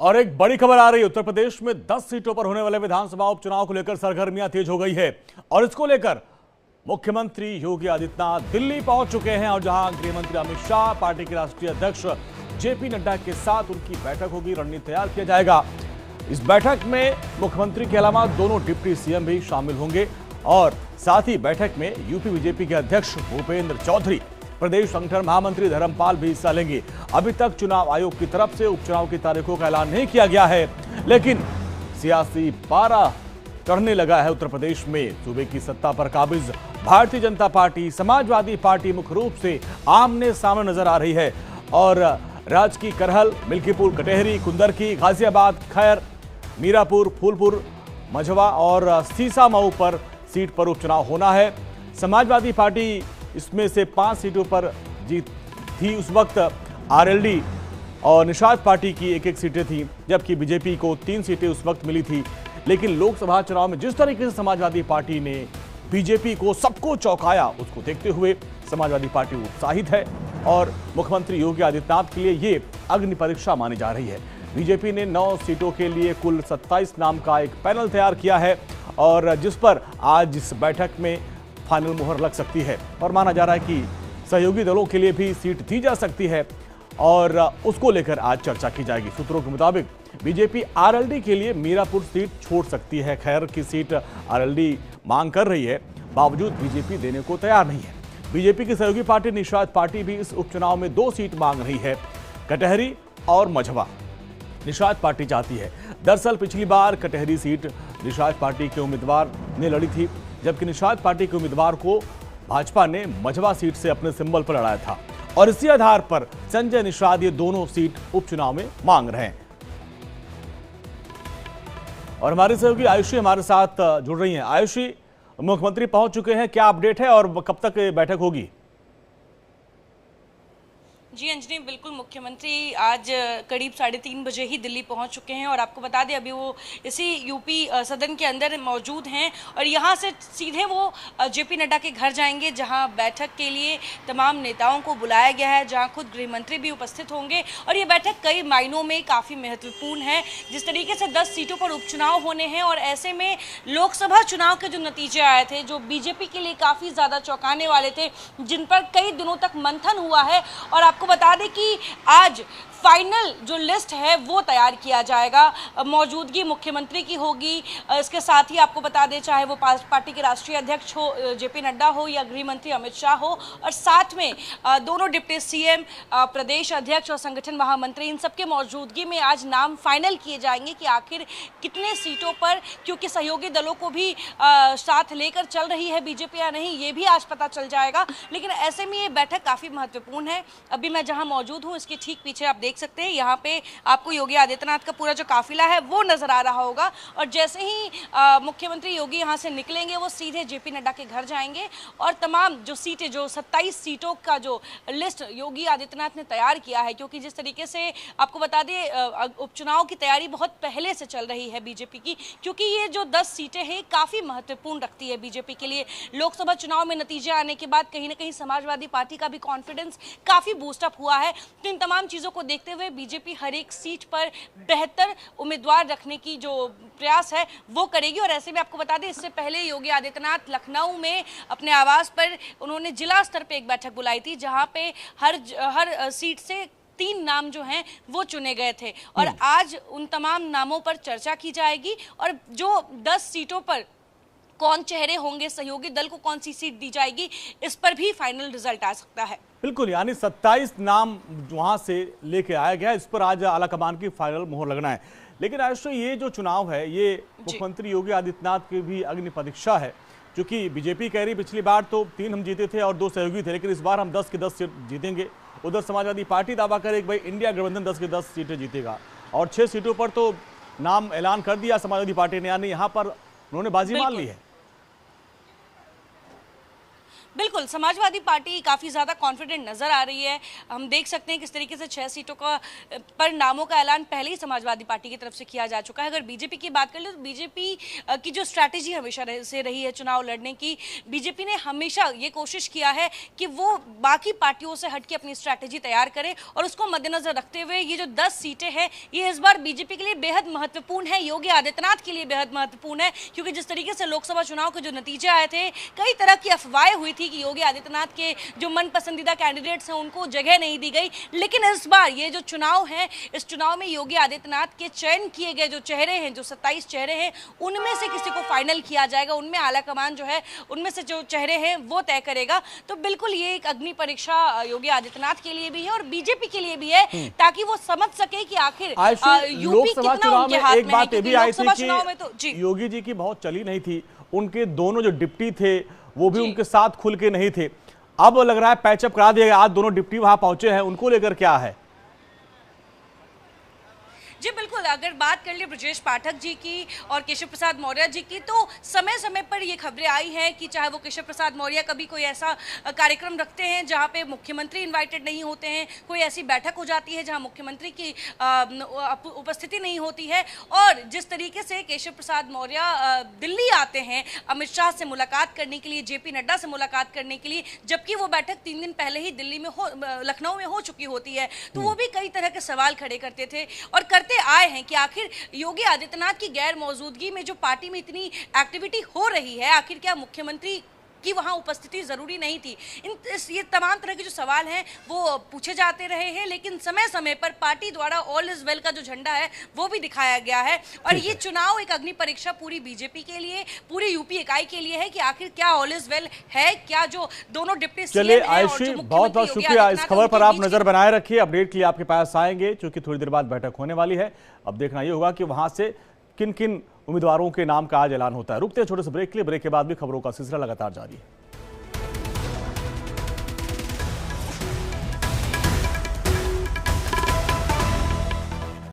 और एक बड़ी खबर आ रही है। उत्तर प्रदेश में 10 सीटों पर होने वाले विधानसभा उपचुनाव को लेकर सरगर्मियां तेज हो गई है और इसको लेकर मुख्यमंत्री योगी आदित्यनाथ दिल्ली पहुंच चुके हैं और जहां गृहमंत्री अमित शाह, पार्टी के राष्ट्रीय अध्यक्ष जेपी नड्डा के साथ उनकी बैठक होगी, रणनीति तैयार किया जाएगा। इस बैठक में मुख्यमंत्री के अलावा दोनों डिप्टी सीएम भी शामिल होंगे और साथ ही बैठक में यूपी बीजेपी के अध्यक्ष भूपेंद्र चौधरी, प्रदेश संगठन महामंत्री धर्मपाल भी हिस्सा लेंगे। अभी तक चुनाव आयोग की तरफ से उपचुनाव की तारीखों का ऐलान नहीं किया गया है, लेकिन सियासी पारा चढ़ने लगा है उत्तर प्रदेश में। सूबे की सत्ता पर काबिज भारतीय जनता पार्टी, समाजवादी पार्टी मुख्य रूप से आमने सामने नजर आ रही है और राज्य की करहल, मिल्कीपुर, कटेहरी, कुंदरकी, गाजियाबाद, खैर, मीरापुर, फूलपुर, मझवा और सीसामऊ पर सीट पर उपचुनाव होना है। समाजवादी पार्टी इसमें से 5 सीटों पर जीत थी। उस वक्त आरएलडी और निषाद पार्टी की एक सीटें थी, जबकि बीजेपी को 3 सीटें उस वक्त मिली थी। लेकिन लोकसभा चुनाव में जिस तरीके से समाजवादी पार्टी ने बीजेपी को सबको चौंकाया, उसको देखते हुए समाजवादी पार्टी उत्साहित है और मुख्यमंत्री योगी आदित्यनाथ के लिए ये अग्नि परीक्षा मानी जा रही है। बीजेपी ने 9 सीटों के लिए कुल 27 नाम का एक पैनल तैयार किया है और जिस पर आज इस बैठक में फाइनल मुहर लग सकती है और माना जा रहा है कि सहयोगी दलों के लिए भी सीट दी जा सकती है और उसको लेकर आज चर्चा की जाएगी। सूत्रों के मुताबिक बीजेपी आरएलडी के लिए मीरापुर सीट छोड़ सकती है। खैर की सीट आरएलडी मांग कर रही है, बावजूद बीजेपी देने को तैयार नहीं है। बीजेपी की सहयोगी पार्टी निषाद पार्टी भी इस उपचुनाव में 2 सीट मांग रही है, कटहरी और मझवा। निषाद पार्टी चाहती है। दरअसल पिछली बार कटहरी सीट निषाद पार्टी के उम्मीदवार ने लड़ी थी, जबकि निषाद पार्टी के उम्मीदवार को भाजपा ने मझवा सीट से अपने सिंबल पर लड़ाया था और इसी आधार पर संजय निषाद ये दोनों सीट उपचुनाव में मांग रहे हैं। और हमारे सहयोगी आयुषी हमारे साथ जुड़ रही हैं। आयुषी, मुख्यमंत्री पहुंच चुके हैं, क्या अपडेट है और कब तक बैठक होगी? जी अंजनी, बिल्कुल मुख्यमंत्री आज करीब 3:30 बजे ही दिल्ली पहुंच चुके हैं और आपको बता दें अभी वो इसी यूपी सदन के अंदर मौजूद हैं और यहां से सीधे वो जेपी नड्डा के घर जाएंगे, जहां बैठक के लिए तमाम नेताओं को बुलाया गया है, जहां खुद गृहमंत्री भी उपस्थित होंगे। और ये बैठक कई मायनों में काफ़ी महत्वपूर्ण है। जिस तरीके से 10 सीटों पर उपचुनाव होने हैं और ऐसे में लोकसभा चुनाव के जो नतीजे आए थे, जो बीजेपी के लिए काफ़ी ज़्यादा चौंकाने वाले थे, जिन पर कई दिनों तक मंथन हुआ है और आपको बता दें कि आज फाइनल जो लिस्ट है वो तैयार किया जाएगा। मौजूदगी मुख्यमंत्री की होगी। इसके साथ ही आपको बता दें, चाहे वो पार्टी के राष्ट्रीय अध्यक्ष हो जेपी नड्डा हो या गृह मंत्री अमित शाह हो, और साथ में दोनों डिप्टी सीएम, प्रदेश अध्यक्ष और संगठन महामंत्री, इन सबके मौजूदगी में आज नाम फाइनल किए जाएंगे कि आखिर कितने सीटों पर, क्योंकि सहयोगी दलों को भी साथ लेकर चल रही है बीजेपी या नहीं, ये भी आज पता चल जाएगा। लेकिन ऐसे में ये बैठक काफ़ी महत्वपूर्ण है। अभी मैं जहाँ मौजूद हूँ, इसके ठीक पीछे आप देख सकते हैं, यहाँ पे आपको योगी आदित्यनाथ का पूरा जो काफिला है वो नजर आ रहा होगा और जैसे ही मुख्यमंत्री योगी यहाँ से निकलेंगे, वो सीधे जेपी नड्डा के घर जाएंगे और तमाम जो सीटें, जो 27 सीटों का जो लिस्ट योगी आदित्यनाथ ने तैयार किया है, क्योंकि जिस तरीके से आपको बता दें उपचुनाव की तैयारी बहुत पहले से चल रही है बीजेपी की, क्योंकि ये जो 10 सीटें हैं काफी महत्वपूर्ण रखती है बीजेपी के लिए। लोकसभा चुनाव में नतीजे आने के बाद कहीं ना कहीं समाजवादी पार्टी का भी कॉन्फिडेंस काफी बूस्टअप हुआ है। तो इन तमाम चीजों को देखते हुए बीजेपी हर एक सीट पर बेहतर उम्मीदवार रखने की जो प्रयास है वो करेगी। और ऐसे में आपको बता दें, इससे पहले योगी आदित्यनाथ लखनऊ में अपने आवास पर उन्होंने जिला स्तर पे एक बैठक बुलाई थी, जहां पे हर सीट से 3 नाम जो हैं वो चुने गए थे और आज उन तमाम नामों पर चर्चा की जाएगी और जो 10 सीटों पर कौन चेहरे होंगे, सहयोगी दल को कौन सी सीट दी जाएगी, इस पर भी फाइनल रिजल्ट आ सकता है। बिल्कुल, यानी 27 नाम वहां से लेके आया गया, इस पर आज आला कमान की फाइनल मोहर लगना है। लेकिन आयुष, ये जो चुनाव है ये मुख्यमंत्री योगी आदित्यनाथ की भी अग्नि परीक्षा है, क्योंकि बीजेपी कह रही पिछली बार तो 3 हम जीते थे और 2 सहयोगी थे, लेकिन इस बार हम 10 की 10 सीट जीतेंगे। उधर समाजवादी पार्टी दावा करे कि भाई इंडिया गठबंधन 10 की 10 सीटें जीतेगा और 6 सीटों पर तो नाम ऐलान कर दिया समाजवादी पार्टी ने, यानी यहाँ पर उन्होंने बाजी मान ली है। बिल्कुल, समाजवादी पार्टी काफ़ी ज़्यादा कॉन्फिडेंट नज़र आ रही है। हम देख सकते हैं किस तरीके से 6 सीटों का पर नामों का ऐलान पहले ही समाजवादी पार्टी की तरफ से किया जा चुका है। अगर बीजेपी की बात कर लें तो बीजेपी की जो स्ट्रैटेजी हमेशा से रही है चुनाव लड़ने की, बीजेपी ने हमेशा ये कोशिश किया है कि वो बाकी पार्टियों से हट के अपनी स्ट्रैटेजी तैयार करे और उसको मद्देनजर रखते हुए ये जो 10 सीटें हैं ये इस बार बीजेपी के लिए बेहद महत्वपूर्ण है, योगी आदित्यनाथ के लिए बेहद महत्वपूर्ण है, क्योंकि जिस तरीके से लोकसभा चुनाव के जो नतीजे आए थे, कई तरह की अफवाहें हुई थी कि योगी आदित्यनाथ के जो मन पसंदीदा कैंडिडेट्स हैं उनको जगह नहीं दी गई। लेकिन इस बार ये जो चुनाव है, इस चुनाव में योगी आदित्यनाथ के चयन किए गए जो चेहरे हैं, जो 27 चेहरे हैं, उनमें से किसी को फाइनल किया जाएगा, उनमें आला कमान जो है उनमें से जो चेहरे हैं वो तय करेगा। तो बिल्कुल ये एक अग्नि परीक्षा योगी आदित्यनाथ के लिए भी है और बीजेपी के लिए भी है, ताकि वो समझ सके कि आखिर यूपी लोकसभा कितना चुनाव उनके में हाथ एक में है। बात ये भी आई थी कि कि योगी जी की बहुत चली नहीं थी, उनके दोनों जो डिप्टी थे वो भी उनके साथ खुल के नहीं थे। अब लग रहा है पैचअप करा दिया गया, आज दोनों डिप्टी वहां पहुंचे हैं, उनको लेकर क्या है? जी बिल्कुल, अगर बात कर ले ब्रजेश पाठक जी की और केशव प्रसाद मौर्य जी की, तो समय समय पर ये खबरें आई हैं कि चाहे वो केशव प्रसाद मौर्य कभी कोई ऐसा कार्यक्रम रखते हैं जहां पे मुख्यमंत्री इनवाइटेड नहीं होते हैं, कोई ऐसी बैठक हो जाती है जहां मुख्यमंत्री की उपस्थिति नहीं होती है, और जिस तरीके से केशव प्रसाद मौर्य दिल्ली आते हैं अमित शाह से मुलाकात करने के लिए, जेपी नड्डा से मुलाकात करने के लिए, जबकि वो बैठक 3 दिन पहले ही दिल्ली में लखनऊ में हो चुकी होती है, तो वो भी कई तरह के सवाल खड़े करते थे और करते आए हैं कि आखिर योगी आदित्यनाथ की गैर मौजूदगी में जो पार्टी में इतनी एक्टिविटी हो रही है, आखिर क्या मुख्यमंत्री की वहां उपस्थिति जरूरी नहीं थी। ये तमाम तरह के जो सवाल हैं वो पूछे जाते रहे हैं, लेकिन समय समय पर पार्टी द्वारा ऑल इज वेल का जो झंडा है वो भी दिखाया गया है। और ये चुनाव एक अग्नि परीक्षा पूरी बीजेपी के लिए, पूरी यूपी इकाई के लिए है कि आखिर क्या ऑल इज वेल है, क्या जो दोनों डिप्टी सीएम चलिए आयुषी, बहुत बहुत शुक्रिया। इस खबर पर आप नजर बनाए रखिए, अपडेट के लिए आपके पास आएंगे, क्योंकि थोड़ी देर बाद बैठक होने वाली है। अब देखना ये होगा कि वहां से किन किन उम्मीदवारों के नाम का आज ऐलान होता है। रुकते हैं छोटे से ब्रेक के लिए, ब्रेक के बाद भी खबरों का सिलसिला लगातार जारी है।